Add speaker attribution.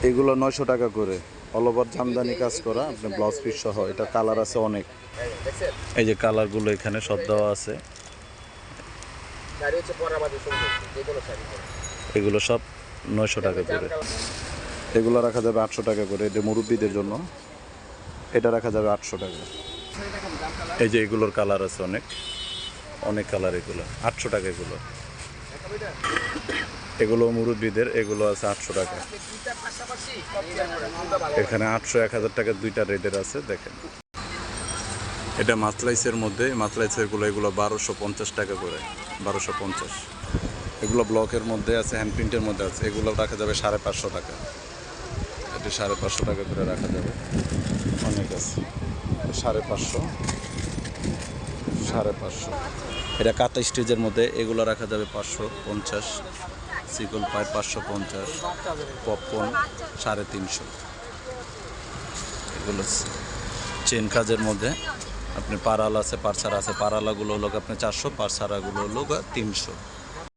Speaker 1: এগুলো 900 টাকা করে, অল ওভার জামদানি কাজ করা, আপনি ব্লাউজ পিস সহ। এটা কালার আছে অনেক, এই যে কালারগুলো এখানে সব দেওয়া আছে। এগুলো সব 900 টাকা করে। এগুলো রাখা যাবে 800 টাকা করে, এটা মুরব্বীদের জন্য। এটা রাখা যাবে 800 টাকা। এই যে এগুলোর কালার আছে অনেক, অনেক কালার। এগুলো 800 টাকা। এগুলো মুরব্বীদের, এগুলো আছে 800 টাকা। এখানে 800, 1000 টাকার দুইটা রেটের আছে, দেখেন। এটা মাতলাইসের মধ্যে, মাতলাইসেরগুলো এগুলো 1250 টাকা করে, 1250। এগুলো ব্লকের মধ্যে আছে, হ্যান্ড প্রিন্টের মধ্যে আছে। এগুলো রাখা যাবে 550 টাকা। এটি 550 টাকা করে রাখা যাবে, অনেক আছে। 550, 550। এটা কাতা স্টেজের মধ্যে, এগুলো রাখা যাবে 550। সিকল পাইপ 550, পপকর্ন 350। এগুলো চেন কাজের মধ্যে আপনি পারাল আছে, পারছাড়া আছে। পারালাগুলো হলো আপনি 400, পারছাড়াগুলো হলো 300।